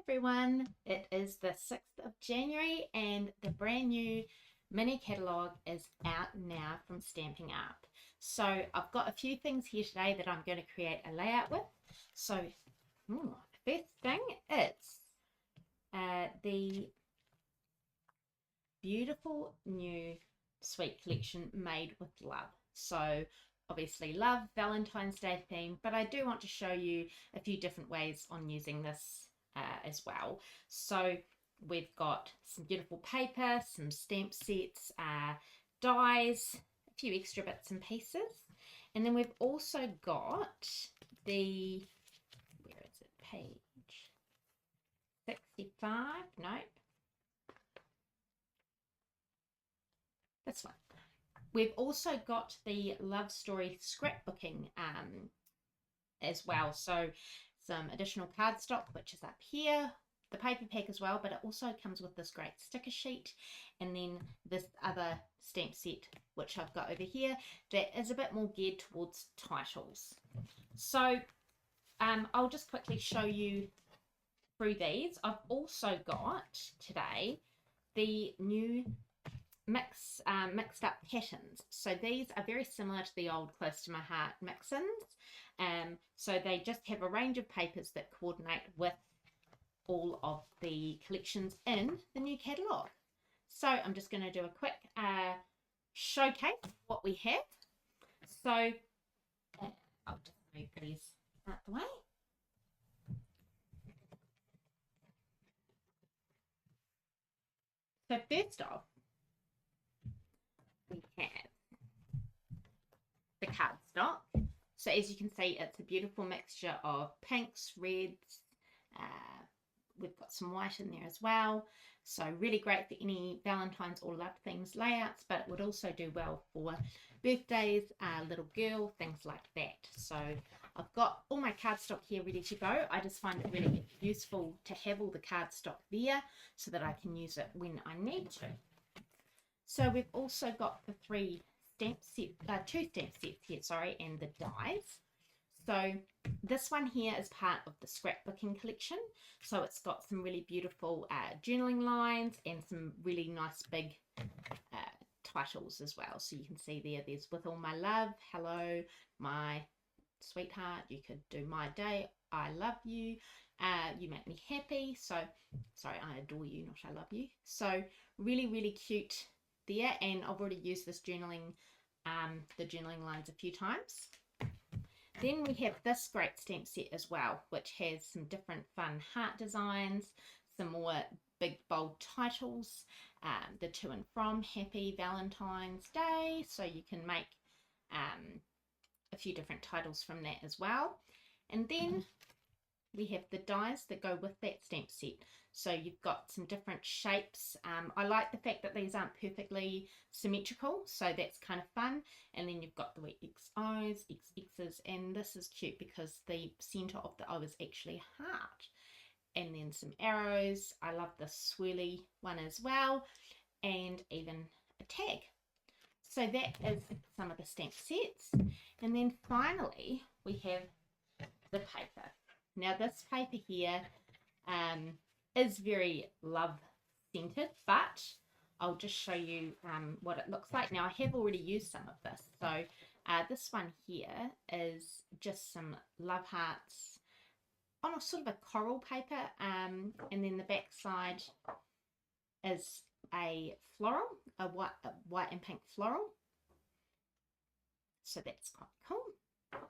everyone, it is the 6th of January and the brand new mini catalogue is out now from Stamping Up. So I've got a few things here today that I'm going to create a layout with. So the first thing is the beautiful new sweet collection made with love. So obviously love, Valentine's Day theme, but I do want to show you a few different ways on using this as well. So we've got some beautiful paper, some stamp sets, dies, a few extra bits and pieces. And then we've also got the, where is it, page 65, nope, this one. We've also got the Love Story scrapbooking as well. So some additional cardstock, which is up here, the paper pack as well, but it also comes with this great sticker sheet, and then this other stamp set, which I've got over here, that is a bit more geared towards titles. So I'll just quickly show you through these. I've also got today the new mixed up patterns. So these are very similar to the old Close to My Heart mix-ins. So they just have a range of papers that coordinate with all of the collections in the new catalogue. So I'm just going to do a quick showcase of what we have. So I'll just move these out the way. So first off, we have the cardstock. So as you can see, it's a beautiful mixture of pinks, reds, we've got some white in there as well. So really great for any Valentine's or love things layouts, but it would also do well for birthdays, little girl, things like that. So I've got all my cardstock here ready to go. I just find it really useful to have all the cardstock there so that I can use it when I need to. So we've also got the two stamp sets here, sorry, and the dies. So this one here is part of the scrapbooking collection. So it's got some really beautiful journaling lines and some really nice big titles as well. So you can see there's With All My Love, Hello, My Sweetheart. You could do My Day, I Love You, You Make Me Happy. So, sorry, I adore you, not I love you. So really, really cute there. And I've already used this journaling, the journaling lines a few times. Then we have this great stamp set as well, which has some different fun heart designs, some more big bold titles, the to and from, Happy Valentine's Day, so you can make a few different titles from that as well. And then we have the dies that go with that stamp set. So you've got some different shapes. I like the fact that these aren't perfectly symmetrical, so that's kind of fun. And then you've got the XOs, XXs, and this is cute because the center of the O is actually a heart. And then some arrows. I love the swirly one as well, and even a tag. So that is some of the stamp sets. And then finally, we have the paper. Now this paper here is very love scented, but I'll just show you what it looks like. Now I have already used some of this. So this one here is just some love hearts on a sort of a coral paper, and then the back side is a floral, a white and pink floral. So that's quite cool.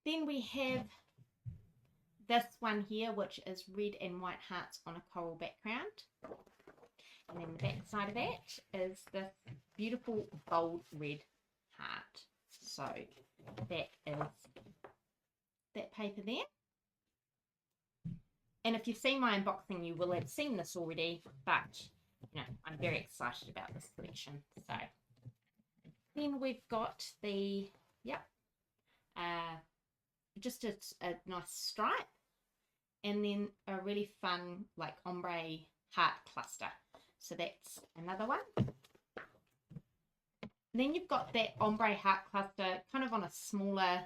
Then we have this one here, which is red and white hearts on a coral background. And then the back side of that is this beautiful bold red heart. So that is that paper there. And if you've seen my unboxing, you will have seen this already, but you know, I'm very excited about this collection. So then we've got the, just a nice stripe, and then a really fun like ombre heart cluster. So that's another one. Then you've got that ombre heart cluster kind of on a smaller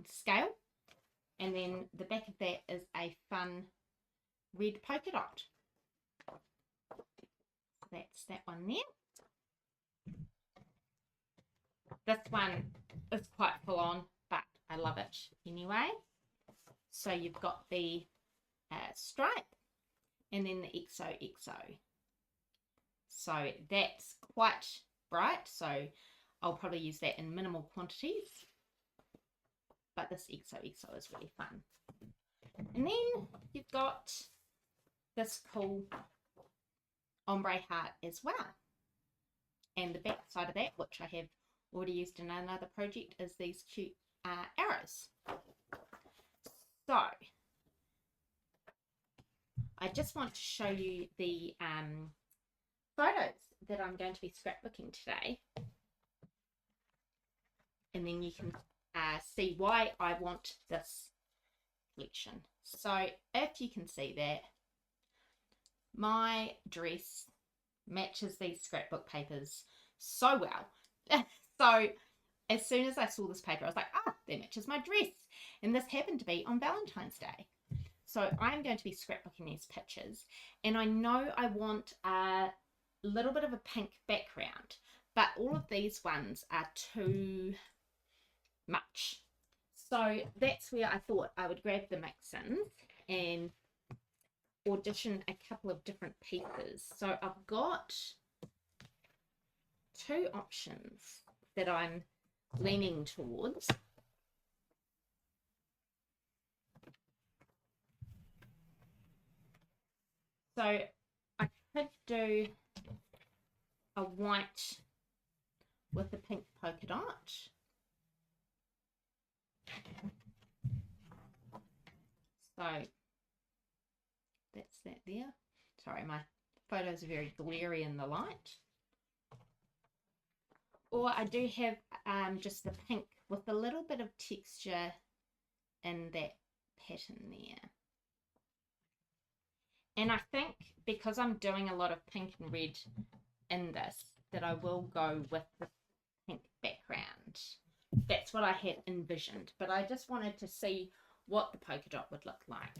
scale, And then the back of that is a fun red polka dot. So that's that one there. This one is quite full on, but I love it anyway. So you've got the stripe and then the XOXO. So that's quite bright, so I'll probably use that in minimal quantities. But this XOXO is really fun. And then you've got this cool ombre heart as well. And the back side of that, which I have already used in another project, is these cute arrows. So I just want to show you the photos that I'm going to be scrapbooking today, and then you can see why I want this collection. So if you can see that, my dress matches these scrapbook papers so well. So as soon as I saw this paper, I was like, ah, that matches my dress. And this happened to be on Valentine's Day. So I'm going to be scrapbooking these pictures, and I know I want a little bit of a pink background, but all of these ones are too much. So that's where I thought I would grab the mix-ins and audition a couple of different pieces. So I've got two options that I'm leaning towards. So I could do a white with a pink polka dot. So that's that there. Sorry, my photos are very glary in the light. Or I do have just the pink with a little bit of texture in that pattern there. And I think because I'm doing a lot of pink and red in this, that I will go with the pink background. That's what I had envisioned, but I just wanted to see what the polka dot would look like.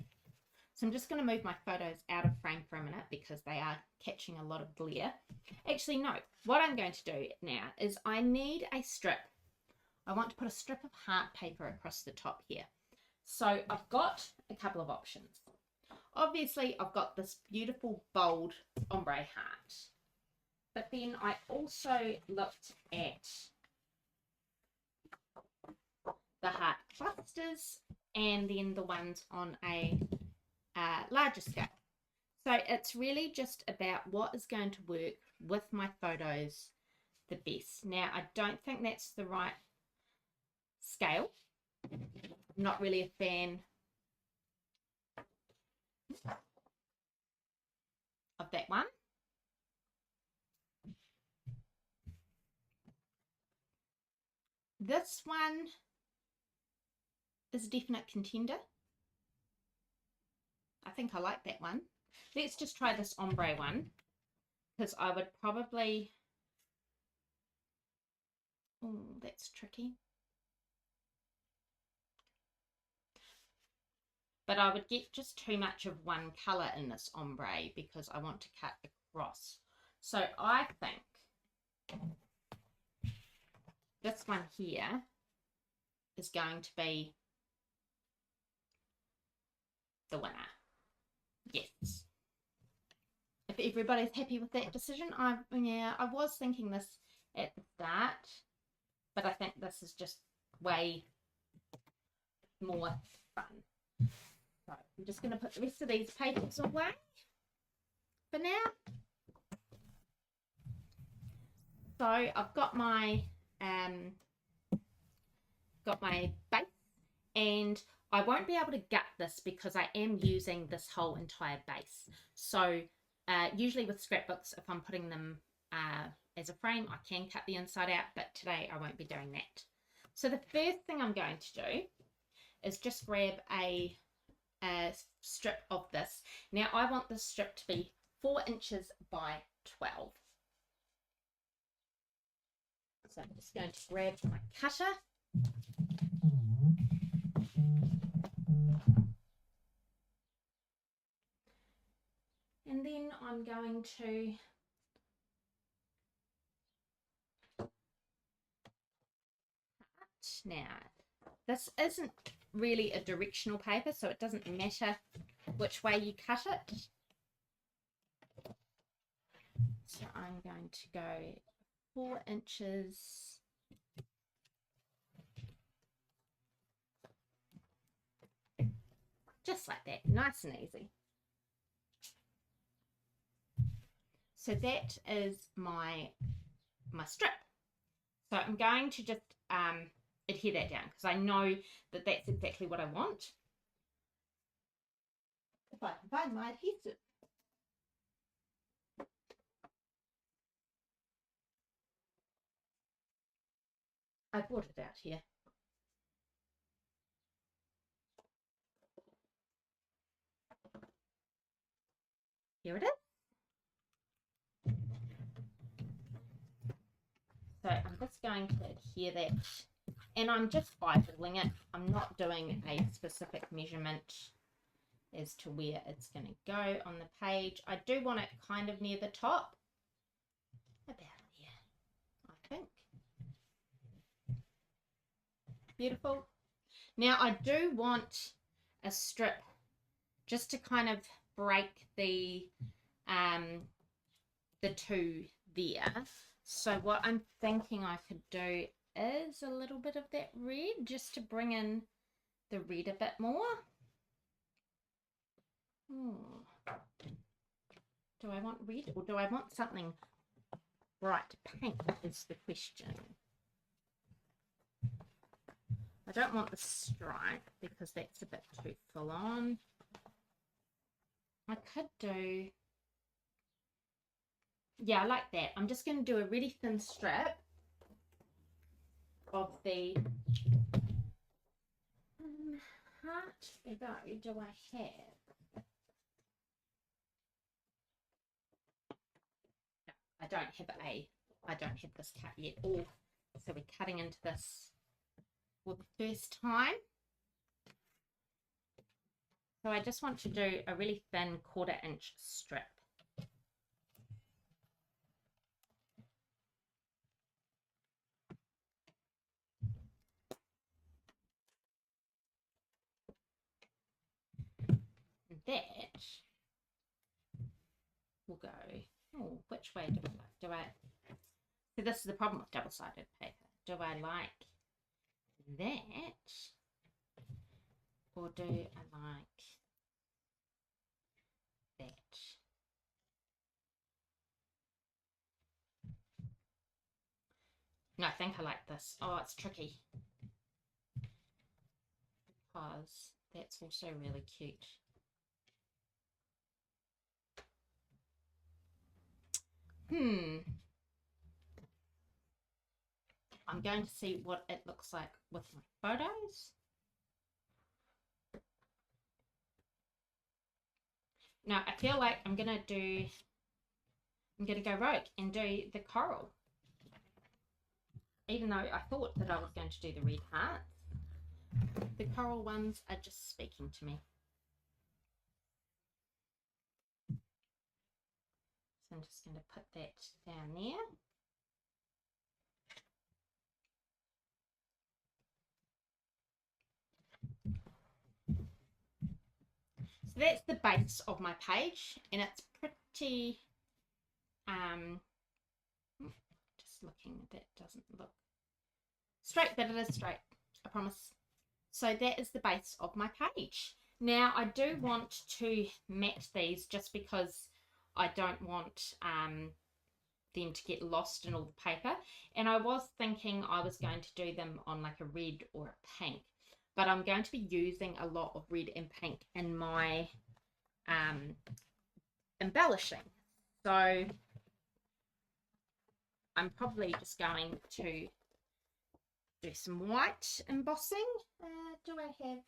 So I'm just going to move my photos out of frame for a minute because they are catching a lot of glare. Actually, no. What I'm going to do now is I need a strip. I want to put a strip of heart paper across the top here. So I've got a couple of options. Obviously, I've got this beautiful bold ombre heart. But then I also looked at the heart clusters and then the ones on a larger scale. So it's really just about what is going to work with my photos the best. Now, I don't think that's the right scale. I'm not really a fan of that one. This one is a definite contender. I think I like that one. Let's just try this ombre one, because I would probably... Oh, that's tricky. But I would get just too much of one colour in this ombre because I want to cut across. So I think this one here is going to be the winner. Yes. If everybody's happy with that decision, I was thinking this at the start, but I think this is just way more fun. So I'm just going to put the rest of these papers away for now. So I've got my base, and I won't be able to gut this because I am using this whole entire base. So usually with scrapbooks, if I'm putting them as a frame, I can cut the inside out, but today I won't be doing that. So the first thing I'm going to do is just grab a strip of this. Now I want this strip to be 4 inches by 12. So I'm just going to grab my cutter. And then I'm going to now, this isn't really a directional paper, so it doesn't matter which way you cut it. So I'm going to go 4 inches. Just like that, nice and easy. So that is my strip. So I'm going to just adhere that down because I know that that's exactly what I want. If I can find my adhesive. I brought it out here. Here it is. So I'm just going to adhere that, and I'm just eyeballing it. I'm not doing a specific measurement as to where it's going to go on the page. I do want it kind of near the top, about here, I think. Beautiful. Now I do want a strip just to kind of break the two there. So what I'm thinking I could do is a little bit of that red just to bring in the red a bit more. Do I want red or do I want something bright pink is the question. I don't want the stripe because that's a bit too full on. I could do, yeah, I like that. I'm just going to do a really thin strip of the heart. Do I have? No, I don't have this cut yet. Oh, so we're cutting into this for the first time. So I just want to do a really thin 1/4 inch strip. And that will go, oh, which way do I like? Do I, so this is the problem with double-sided paper. Do I like that? Or do I like that? No, I think I like this. Oh, it's tricky. Because that's also really cute. I'm going to see what it looks like with my photos. Now, I feel like I'm going to go rogue and do the coral. Even though I thought that I was going to do the red hearts, the coral ones are just speaking to me. So I'm just going to put that down there. So that's the base of my page, and it's pretty, just looking, that doesn't look straight, but it is straight, I promise. So that is the base of my page. Now I do want to mat these just because I don't want them to get lost in all the paper, and I was thinking I was going to do them on like a red or a pink, but I'm going to be using a lot of red and pink in my embellishing. So I'm probably just going to do some white embossing. Do I have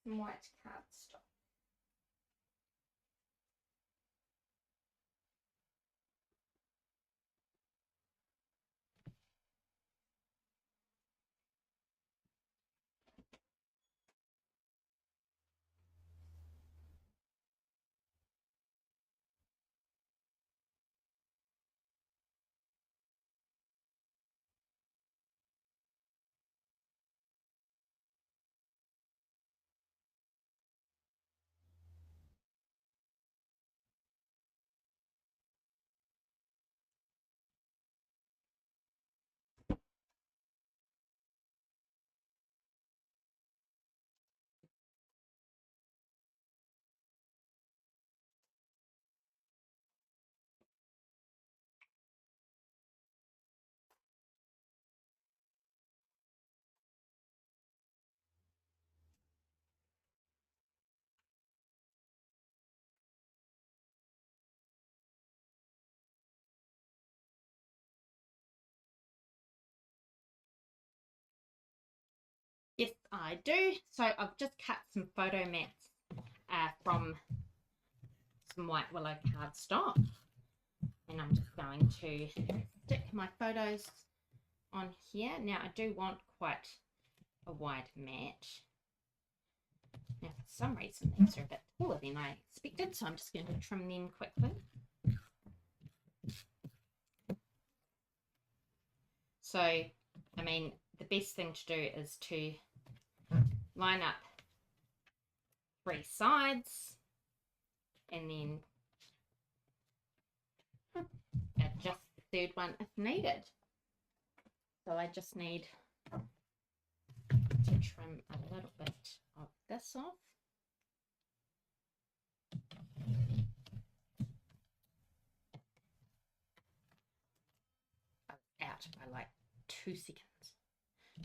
some white cardstock? Yes, I do. So I've just cut some photo mats from some white willow cardstock, and I'm just going to stick my photos on here. Now I do want quite a wide mat. Now for some reason these are a bit taller than I expected, so I'm just going to trim them quickly. So, I mean, the best thing to do is to line up 3 sides and then adjust the third one if needed. So I just need to trim a little bit of this off. Out by like 2 seconds.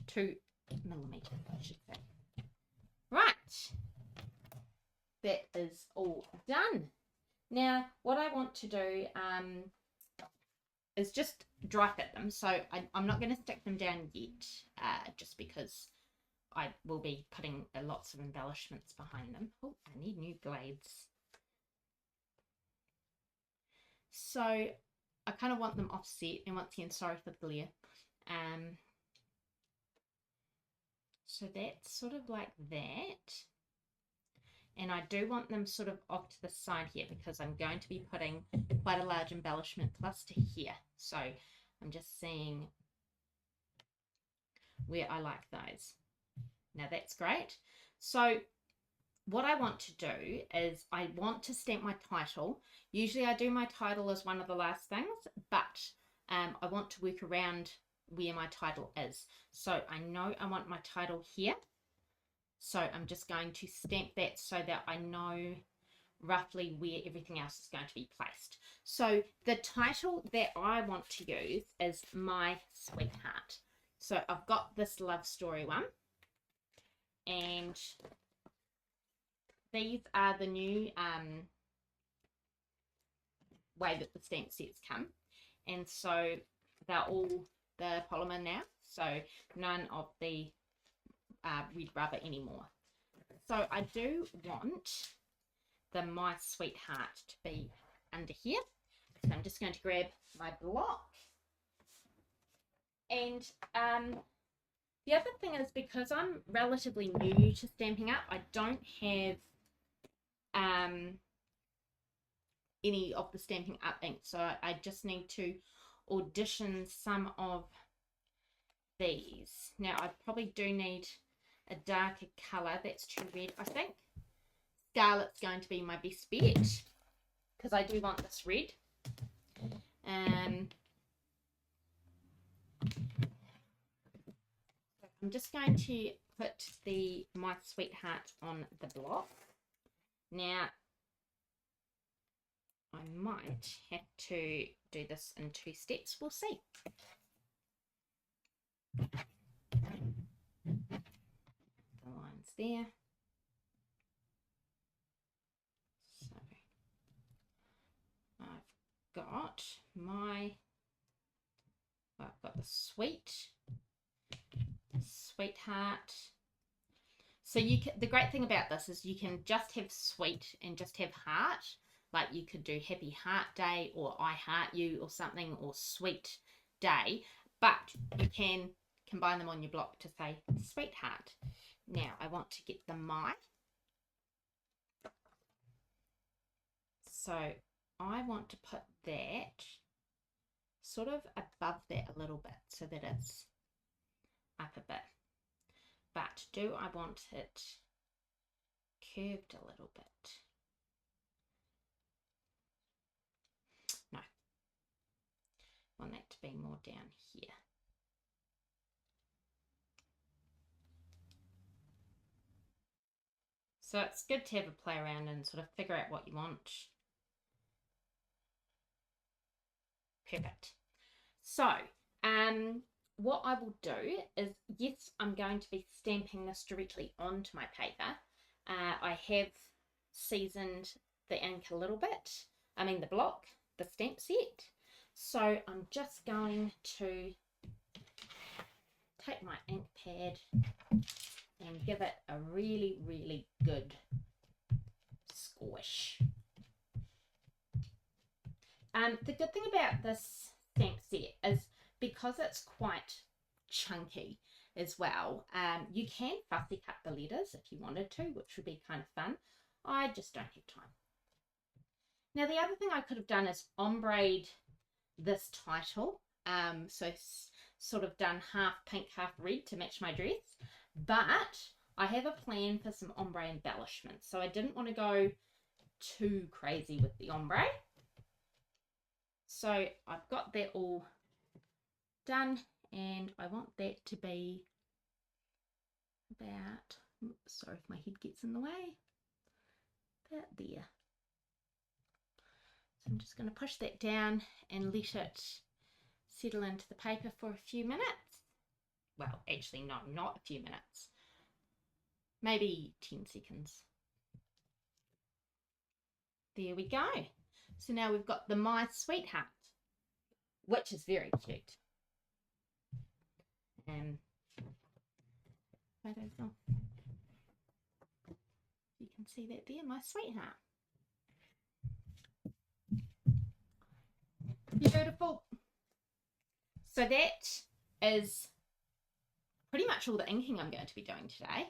2 millimeters, I should say. Right. That is all done. Now, what I want to do is just dry fit them. So I'm not going to stick them down yet, just because I will be putting lots of embellishments behind them. Oh, I need new blades. So I kind of want them offset, and once again, sorry for the glare. So that's sort of like that. And I do want them sort of off to the side here because I'm going to be putting quite a large embellishment cluster here. So I'm just seeing where I like those. Now that's great. So what I want to do is I want to stamp my title. Usually I do my title as one of the last things, but I want to work around where my title is. So I know I want my title here. So I'm just going to stamp that so that I know roughly where everything else is going to be placed. So the title that I want to use is My Sweetheart. So I've got this love story one, and these are the new way that the stamp sets come, and so they're all the polymer now, so none of the red rubber anymore. So I do want the My Sweetheart to be under here. So I'm just going to grab my block. And the other thing is, because I'm relatively new to Stampin' Up, I don't have any of the Stampin' Up ink. So I just need to audition some of these. Now I probably do need a darker colour. That's too red, I think. Scarlet's going to be my best bet because I do want this red. I'm just going to put the My Sweetheart on the block. Now I might have to do this in 2 steps. We'll see. The lines there. So I've got the sweetheart. So you can, the great thing about this is you can just have sweet and just have heart. Like you could do Happy Heart Day or I Heart You or something, or Sweet Day, but you can combine them on your block to say Sweetheart. Now I want to get the My. So I want to put that sort of above that a little bit so that it's up a bit. But do I want it curved a little bit? No. I want that to be more down here. So it's good to have a play around and sort of figure out what you want. Perfect. So, what I will do is, yes, I'm going to be stamping this directly onto my paper. I have seasoned the ink a little bit. I mean the block, the stamp set. So I'm just going to take my ink pad and give it a really, really good squish. The good thing about this stamp set is because it's quite chunky as well, you can fussy cut the letters if you wanted to, which would be kind of fun. I just don't have time. Now the other thing I could have done is ombre'd this title, so sort of done half pink, half red to match my dress, but I have a plan for some ombre embellishments, so I didn't want to go too crazy with the ombre. So I've got that all done, and I want that to be about, sorry if my head gets in the way, about there. So I'm just going to push that down and let it settle into the paper for a few minutes. Well, actually no, not a few minutes, maybe 10 seconds. There we go. So now we've got the My Sweetheart, which is very cute. Photos off. You can see that there, My Sweetheart. Beautiful. So that is pretty much all the inking I'm going to be doing today.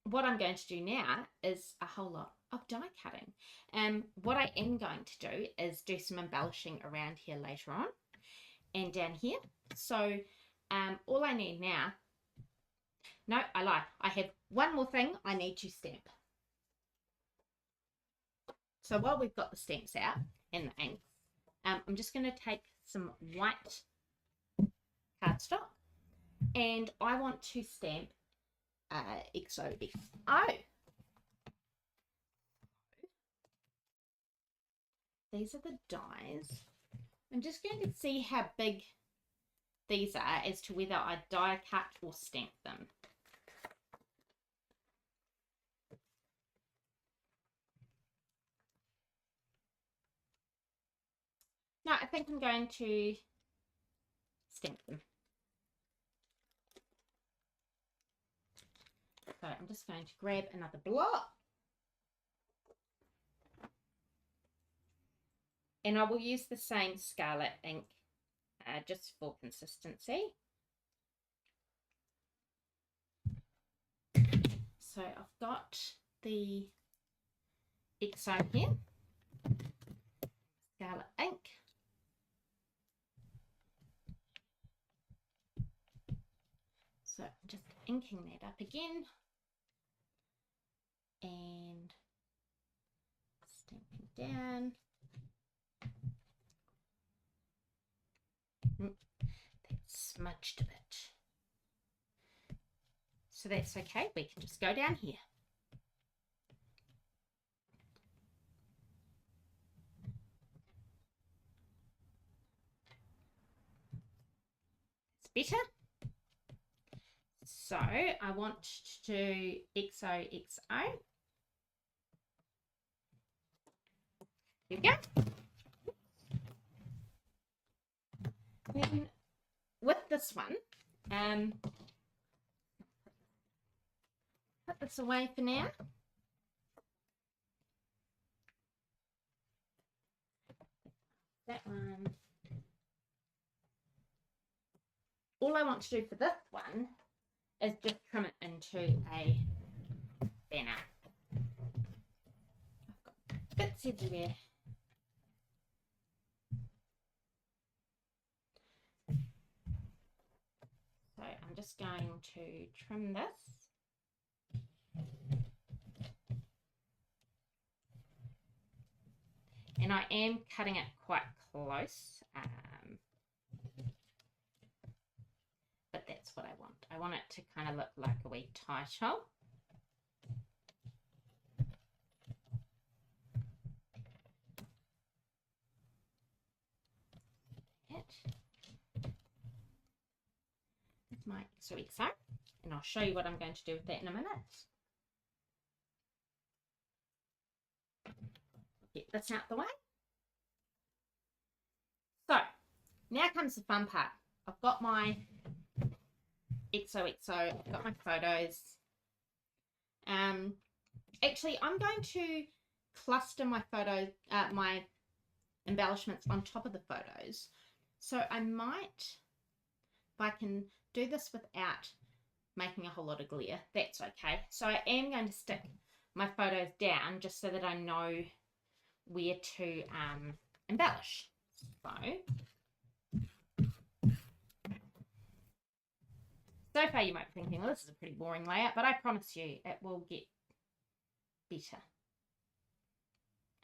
What I'm going to do now is a whole lot of die cutting. What I am going to do is do some embellishing around here later on and down here. So all I need now, no, I lie, I have one more thing I need to stamp. So while we've got the stamps out and the inks, I'm just going to take some white cardstock and I want to stamp XOXO. These are the dies. I'm just going to see how big these are as to whether I die cut or stamp them. No, I think I'm going to stamp them. So I'm just going to grab another block. And I will use the same Scarlet ink just for consistency. So I've got the XO here, Scarlet ink. So I'm just inking that up again and stamping down. That smudged a bit. So that's okay, we can just go down here. It's better. So I want to do XOXO. Here we go. Then with this one, put this away for now. That one. All I want to do for this one is just trim it into a banner. I've got bits everywhere. So I'm just going to trim this. And I am cutting it quite close. But that's what I want. I want it to kind of look like a wee title. That's my XOXO, and I'll show you what I'm going to do with that in a minute. Get this out the way. So now comes the fun part. I've got my XOXO. I've got my photos. Actually, I'm going to cluster my photos, my embellishments on top of the photos. So I might, if I can do this without making a whole lot of glare, that's okay. So I am going to stick my photos down just so that I know where to embellish. So far you might be thinking, well, this is a pretty boring layout, but I promise you it will get better.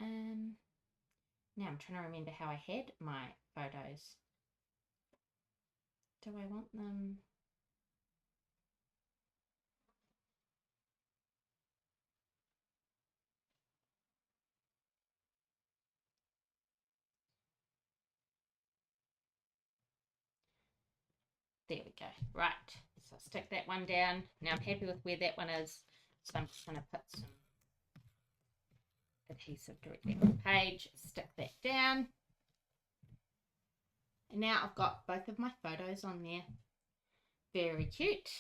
Now I'm trying to remember how I had my photos. Do I want them? There we go. Right. So I'll stick that one down. Now I'm happy with where that one is. So I'm just going to put some adhesive directly on the page. Stick that down. And now I've got both of my photos on there. Very cute.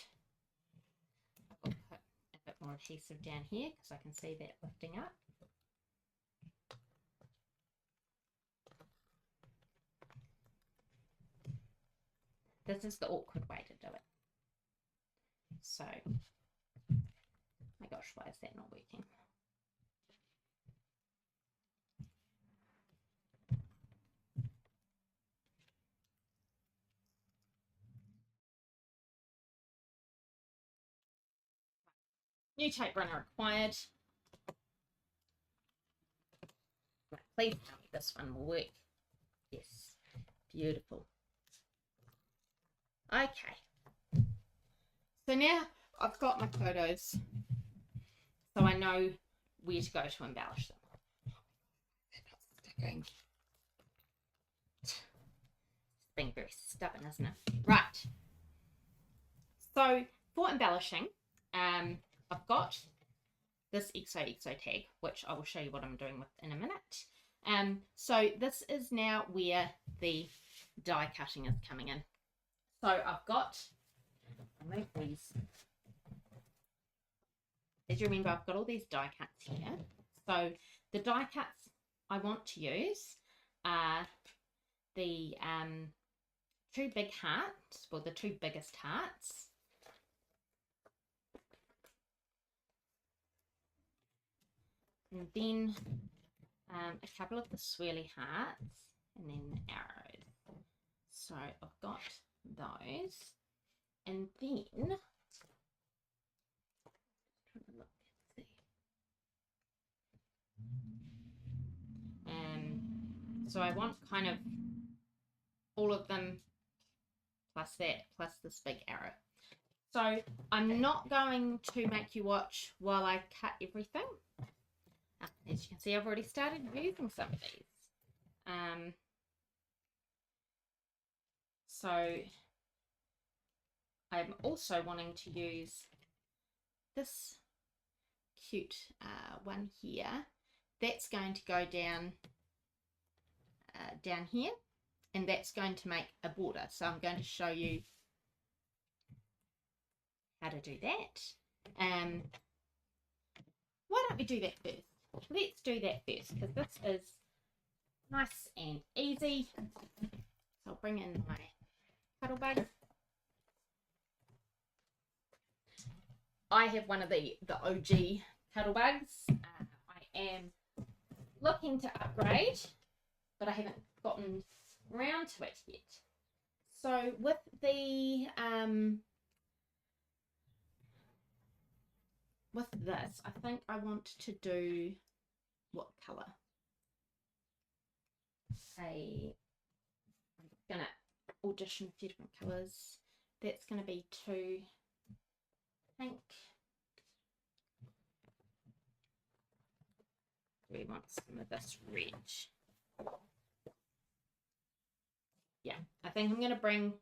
I'll put a bit more adhesive down here because I can see that lifting up. This is the awkward way to do it. So, my gosh, why is that not working? New tape runner required. Please tell me this one will work. Yes, beautiful. Okay. So now I've got my photos, so I know where to go to embellish them. Sticking. It's being very stubborn, isn't it? Right. So for embellishing, I've got this XOXO tag, which I will show you what I'm doing with in a minute. So this is now where the die cutting is coming in. So I've got, I'll move these. As you remember, I've got all these die cuts here. So the die cuts I want to use are the two big hearts, well, the two biggest hearts. And then a couple of the swirly hearts, and then the arrows. So I've got those, and then so I want kind of all of them plus that, plus this big arrow. So I'm not going to make you watch while I cut everything. As you can see, I've already started using some of these. So I'm also wanting to use this cute one here. That's going to go down down here, and that's going to make a border. So I'm going to show you how to do that. Why don't we do that first? Let's do that first, because this is nice and easy. So I'll bring in my cuddle bug. I have one of the OG cuddle bugs. I am looking to upgrade, but I haven't gotten around to it yet. So with the with this, I think I want to do what colour? I'm gonna audition a few different colours. That's gonna be two pink. We want some of this red. Yeah, I think I'm gonna bring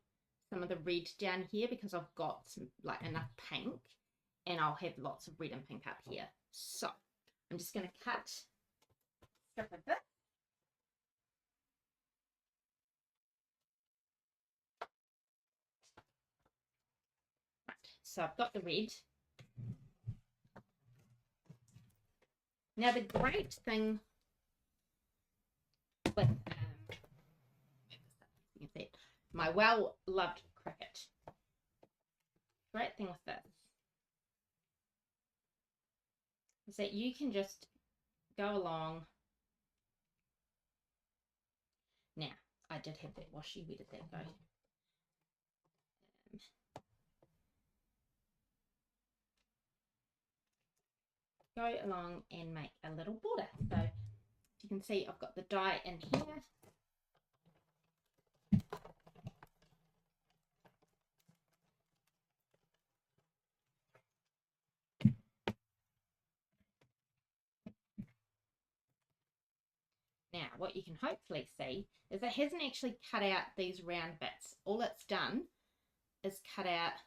some of the red down here because I've got some like enough pink, and I'll have lots of red and pink up here. So I'm just gonna cut a strip of this. So I've got the red. Now the great thing with my well-loved cricket, great thing with this is that you can just go along. Now, I did have that washi. Where did that go? Go along and make a little border. So you can see I've got the die in here. Now, what you can hopefully see is it hasn't actually cut out these round bits. All it's done is cut out,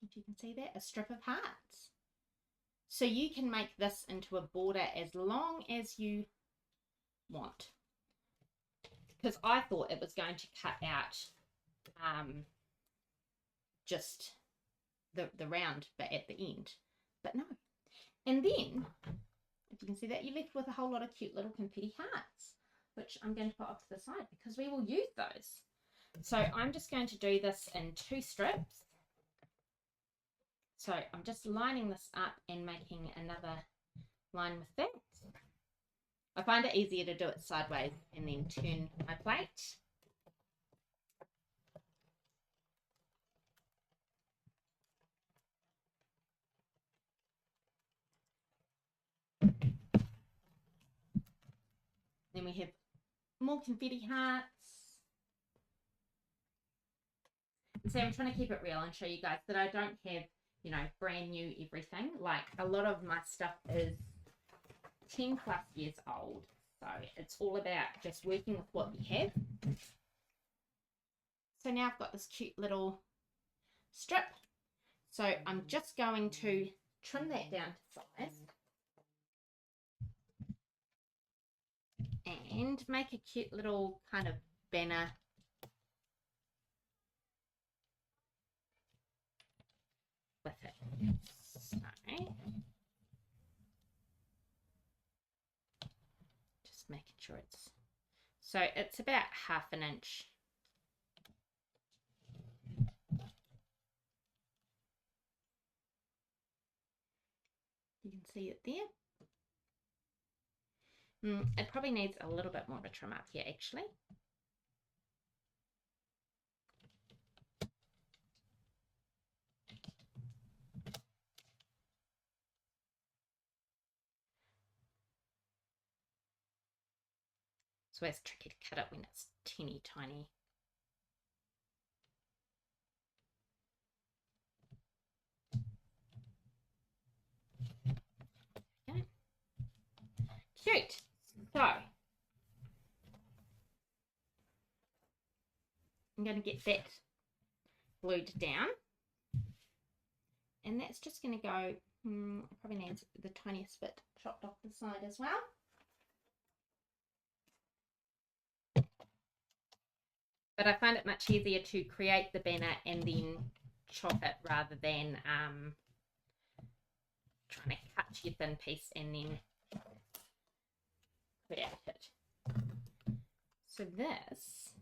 if you can see that, a strip of hearts. So you can make this into a border as long as you want. Because I thought it was going to cut out just the round bit at the end, but no. And then, if you can see that, you're left with a whole lot of cute little confetti hearts, which I'm going to put off to the side because we will use those. So I'm just going to do this in 2 strips. So I'm just lining this up and making another line with that. I find it easier to do it sideways and then turn my plate. Then we have more confetti hearts. And so I'm trying to keep it real and show you guys that I don't have, you know, brand new everything. Like a lot of my stuff is 10+ years old. So it's all about just working with what you have. So now I've got this cute little strip. So I'm just going to trim that down to size. And make a cute little kind of banner with it. So, just making sure it's about 1/2 inch. You can see it there. It probably needs a little bit more of a trim up here actually. So it's tricky to cut it when it's teeny tiny. Okay. Cute. So I'm going to get that glued down, and that's just going to go, probably needs the tiniest bit chopped off the side as well. But I find it much easier to create the banner and then chop it rather than trying to cut your thin piece and then create it. So this,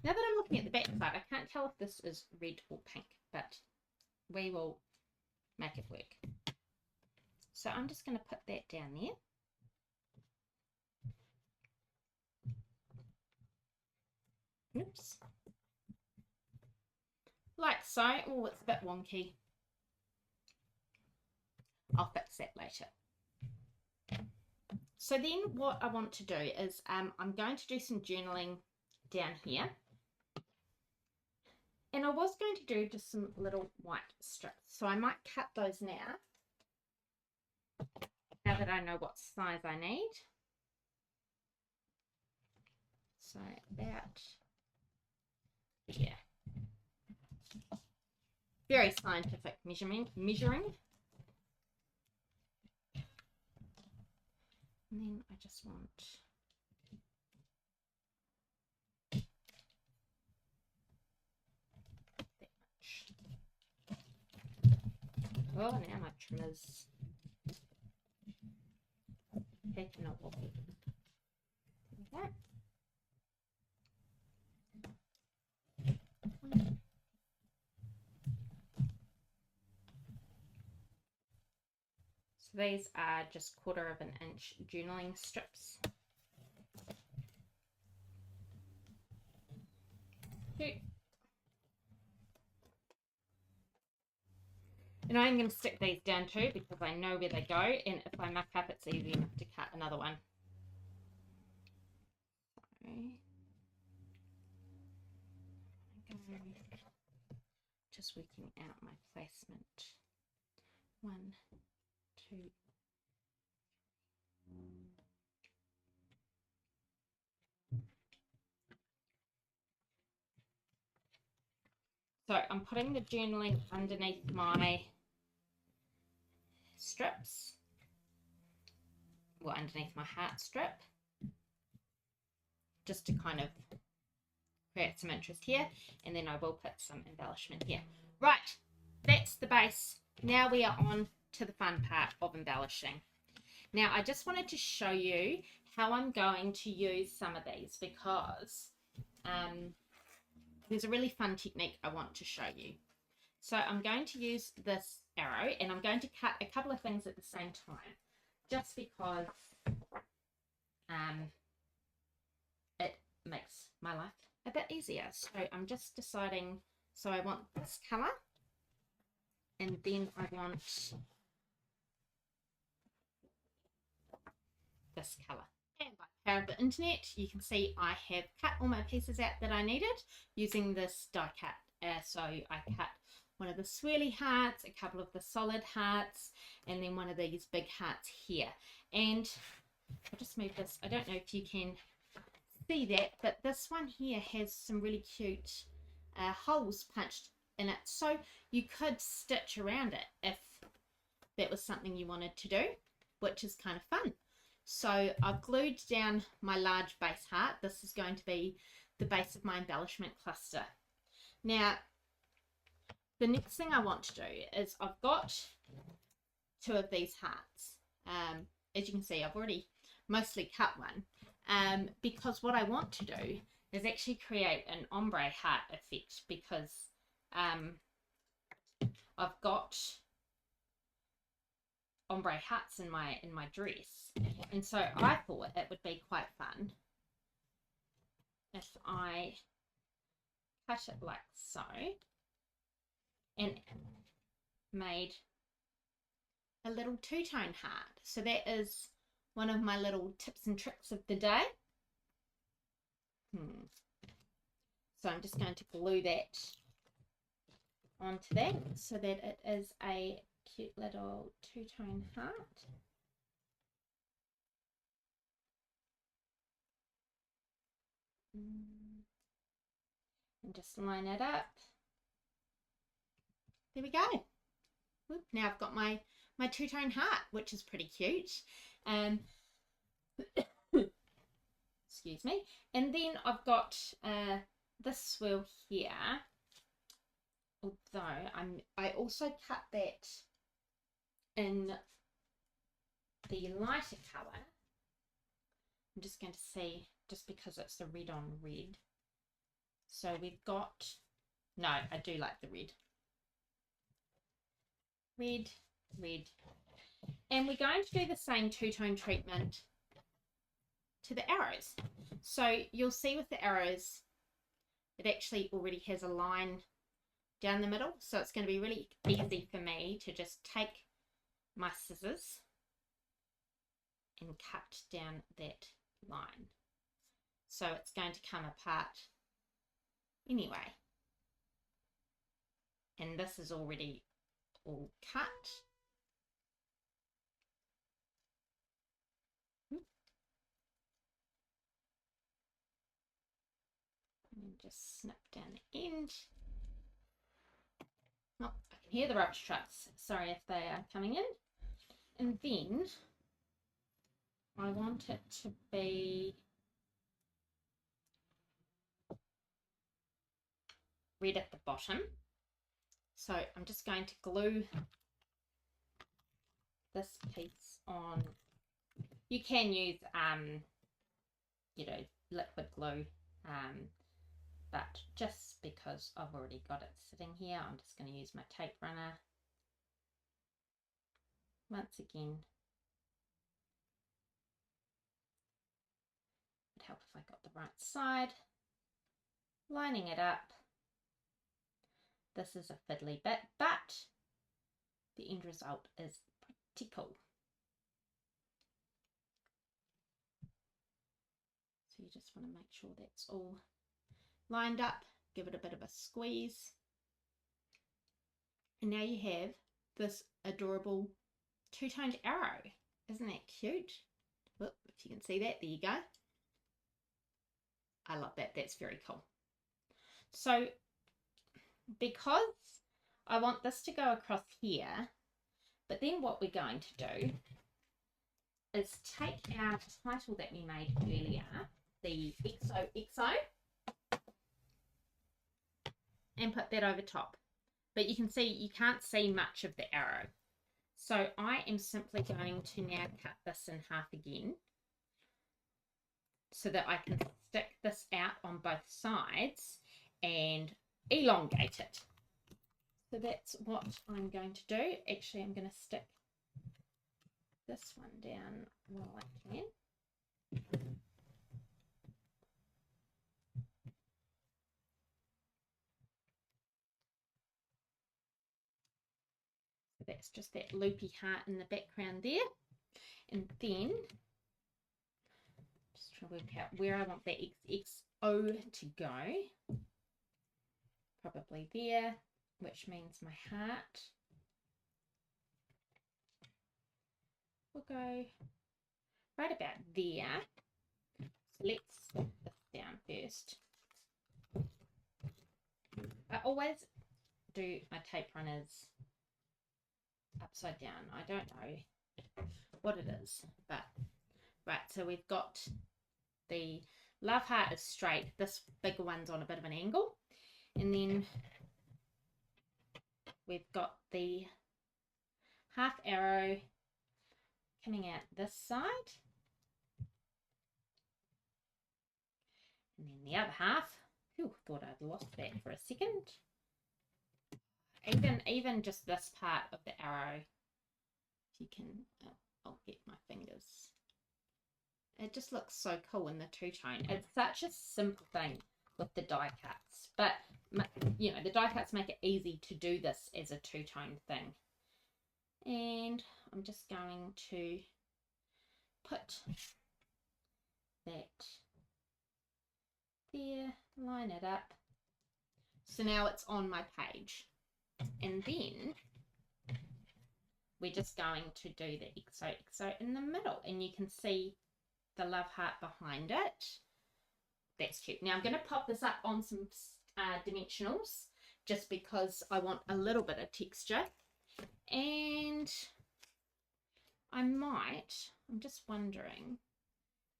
now that I'm looking at the back side, I can't tell if this is red or pink, but we will make it work. So I'm just going to put that down there. Oops. Like so. Oh, it's a bit wonky. I'll fix that later. So then what I want to do is I'm going to do some journaling down here. And I was going to do just some little white strips. So I might cut those now that I know what size I need. So about, yeah. Very scientific measuring. And then I just want Oh, now my trimmer's taking a walk. There we go. So these are just 1/4 inch journaling strips. Cute. And I'm going to stick these down too because I know where they go, and if I muck up, it's easy enough to cut another one. Just working out my placement. 1, 2. So I'm putting the journaling underneath my strips, well, underneath my heart strip, just to kind of create some interest here, and then I will put some embellishment here. Right, that's the base. Now we are on to the fun part of embellishing. Now I just wanted to show you how I'm going to use some of these, because there's a really fun technique I want to show you. So I'm going to use this arrow, and I'm going to cut a couple of things at the same time, just because it makes my life a bit easier. So I'm just deciding, so I want this colour, and then I want this colour. And by the power of the internet, you can see I have cut all my pieces out that I needed using this die cut. So I cut one of the swirly hearts, a couple of the solid hearts, and then one of these big hearts here. And I'll just move this. I don't know if you can see that, but this one here has some really cute holes punched in it. So you could stitch around it if that was something you wanted to do, which is kind of fun. So I've glued down my large base heart. This is going to be the base of my embellishment cluster. Now, the next thing I want to do is I've got 2 of these hearts. As you can see, I've already mostly cut one, because what I want to do is actually create an ombre heart effect, because I've got ombre hearts in my dress, and so I thought it would be quite fun if I cut it like so and made a little 2-tone heart. So that is one of my little tips and tricks of the day. So I'm just going to glue that onto that so that it is a cute little 2-tone heart. And just line it up. There we go. Now I've got my 2-tone heart, which is pretty cute. Excuse me. And then I've got this swirl here, although I also cut that in the lighter colour. I'm just going to see, just because it's the red on red. So we've got, no, I do like the red. Red, red. And we're going to do the same 2-tone treatment to the arrows. So you'll see with the arrows, it actually already has a line down the middle. So it's going to be really easy for me to just take my scissors and cut down that line. So it's going to come apart anyway. And this is already all cut. And just snip down the end. Oh, I can hear the rubbish trucks. Sorry if they are coming in. And then I want it to be red at the bottom. So I'm just going to glue this piece on. You can use, you know, liquid glue, but just because I've already got it sitting here, I'm just going to use my tape runner. Once again, it'd help if I got the right side. Lining it up. This is a fiddly bit, but the end result is pretty cool. So you just want to make sure that's all lined up, give it a bit of a squeeze. And now you have this adorable two-toned arrow. Isn't that cute? Look, if you can see that, there you go. I love that, that's very cool. So because I want this to go across here, but then what we're going to do is take our title that we made earlier, the XOXO, and put that over top. But you can see, you can't see much of the arrow. So I am simply going to now cut this in half again so that I can stick this out on both sides and elongate it. So that's what I'm going to do. Actually, I'm going to stick this one down while I can. So that's just that loopy heart in the background there. And then just try to work out where I want the XXO to go. Probably there, which means my heart will go right about there. So let's stick this down first. I always do my tape runners upside down. I don't know what it is, but right, so we've got the love heart is straight, this bigger one's on a bit of an angle, and then we've got the half arrow coming out this side, and then the other half. Whew, thought I'd lost that for a second. Even just this part of the arrow, if you can, I'll get my fingers. It just looks so cool in the two-tone. It's such a simple thing with the die cuts, but you know, the die cuts make it easy to do this as a two-tone thing. And I'm just going to put that there, line it up. So now it's on my page. And then we're just going to do the XOXO in the middle, and you can see the love heart behind it. That's cute. Now I'm going to pop this up on some dimensionals just because I want a little bit of texture, and I'm just wondering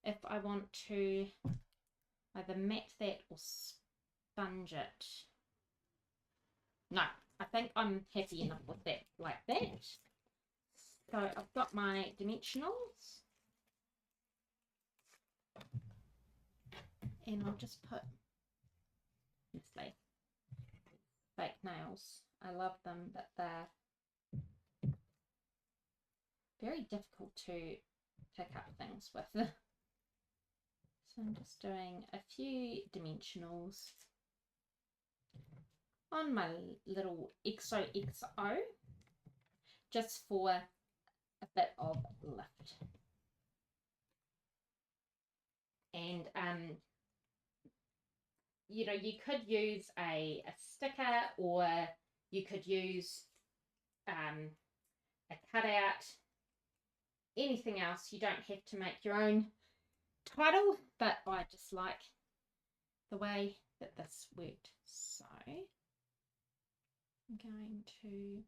if I want to either matte that or sponge it. No, I think I'm happy enough with that like that. So I've got my dimensionals, and I'll just put, honestly, fake nails. I love them, but they're very difficult to pick up things with. So I'm just doing a few dimensionals on my little XOXO just for a bit of lift. And you know, you could use a sticker, or you could use a cutout, anything else. You don't have to make your own title, but I just like the way that this worked. So I'm going to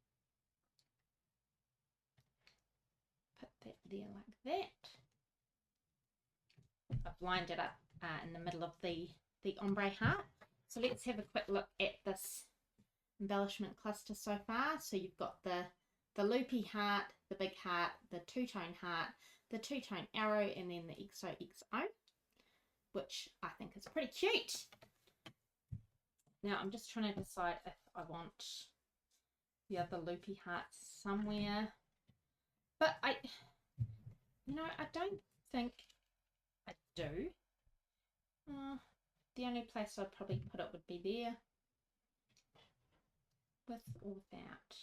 put that there like that. I've lined it up in the middle of the ombre heart. So let's have a quick look at this embellishment cluster so far. So you've got the loopy heart, the big heart, the two-tone heart, the two-tone arrow, and then the XOXO, which I think is pretty cute. Now I'm just trying to decide if I want the other loopy hearts somewhere, but I don't think I do. The only place I'd probably put it would be there, with or without.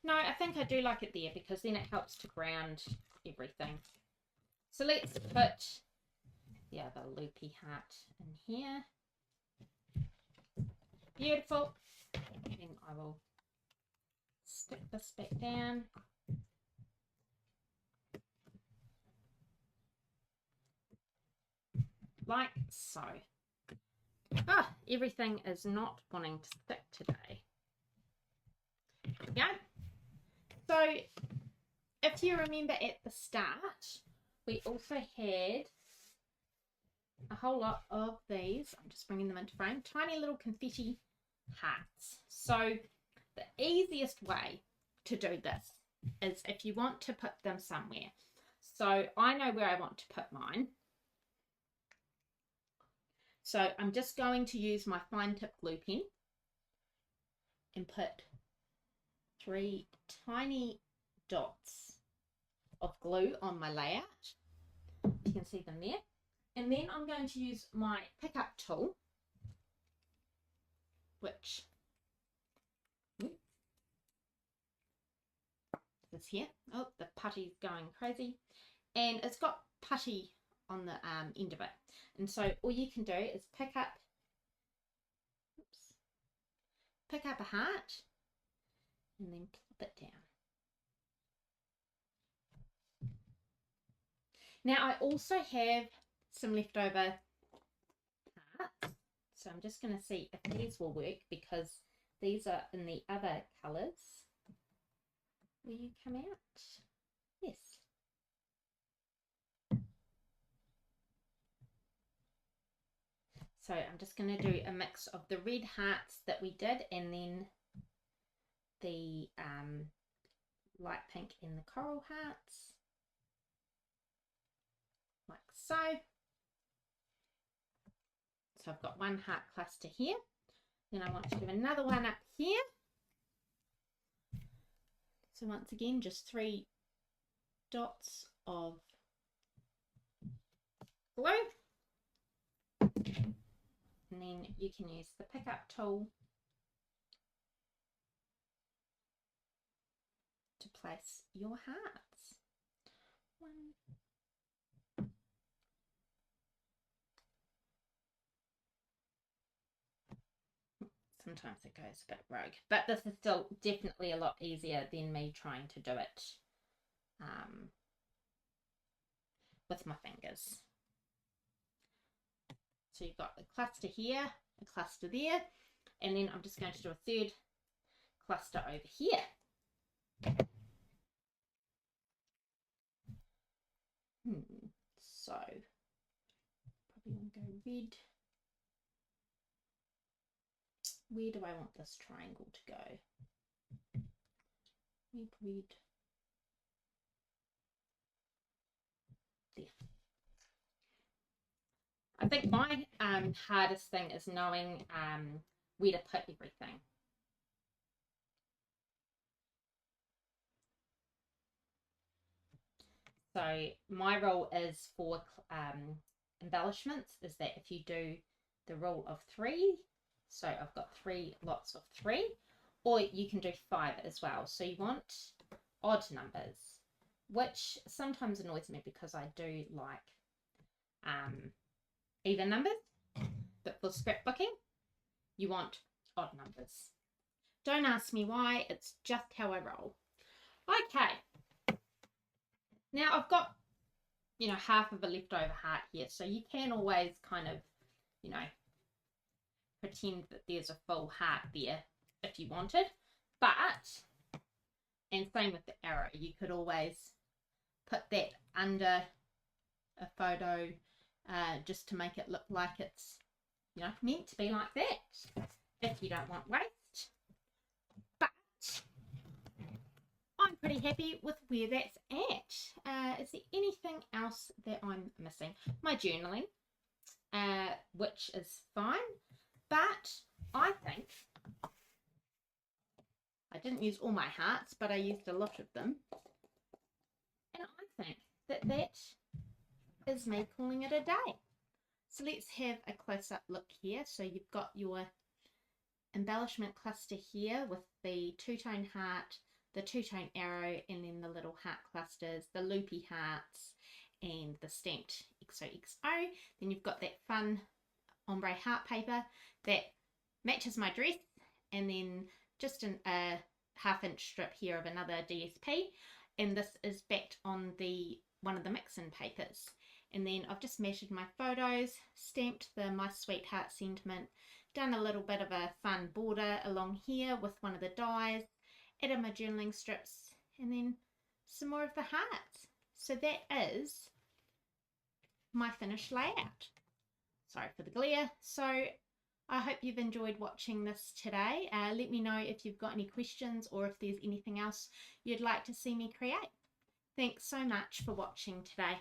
No, I think I do like it there because then it helps to ground everything. So let's put the other loopy heart in here. Beautiful. Then I will stick this back down. Like so. Everything is not wanting to stick today. There we go. So if you remember at the start, we also had a whole lot of these. I'm just bringing them into frame. Tiny little confetti hearts. So the easiest way to do this is if you want to put them somewhere. So I know where I want to put mine. So I'm just going to use my fine tip glue pen and put 3 tiny dots of glue on my layout. You can see them there. And then I'm going to use my pickup tool, which is here. Oh, the putty's going crazy. And it's got putty on the end of it. And so all you can do is pick up a heart and then plop it down. Now I also have some leftover hearts, so I'm just going to see if these will work because these are in the other colours. Will you come out? Yes. So I'm just going to do a mix of the red hearts that we did and then the light pink and the coral hearts, like so. So I've got one heart cluster here. Then I want to do another one up here. So once again, just 3 dots of glue. And then you can use the pickup tool to place your hearts. Sometimes it goes a bit rogue, but this is still definitely a lot easier than me trying to do it with my fingers. So you've got a cluster here, a cluster there, and then I'm just going to do a third cluster over here. So probably want to go red. Where do I want this triangle to go? Red. There. I think my hardest thing is knowing where to put everything. So my rule is for embellishments is that if you do the rule of 3, so I've got 3 lots of 3, or you can do 5 as well. So you want odd numbers, which sometimes annoys me because I do like even numbers, but for scrapbooking you want odd numbers. Don't ask me why, it's just how I roll. Okay, now I've got, you know, half of a leftover heart here, so you can always kind of, you know, pretend that there's a full heart there if you wanted, but, and same with the arrow, you could always put that under a photo just to make it look like it's, you know, meant to be like that if you don't want waste. I'm pretty happy with where that's at. Is there anything else that I'm missing? My journaling, which is fine, but I think I didn't use all my hearts, but I used a lot of them. And I think that that is me calling it a day. So let's have a close-up look here. So you've got your embellishment cluster here with the two-tone heart, the two-tone arrow, and then the little heart clusters, the loopy hearts, and the stamped XOXO. Then you've got that fun ombre heart paper that matches my dress, and then just a half-inch strip here of another DSP, and this is backed on one of the mix-in papers. And then I've just matted my photos, stamped the My Sweetheart sentiment, done a little bit of a fun border along here with one of the dies, added my journaling strips, and then some more of the hearts. So that is my finished layout. Sorry for the glare. So I hope you've enjoyed watching this today. Let me know if you've got any questions or if there's anything else you'd like to see me create. Thanks so much for watching today.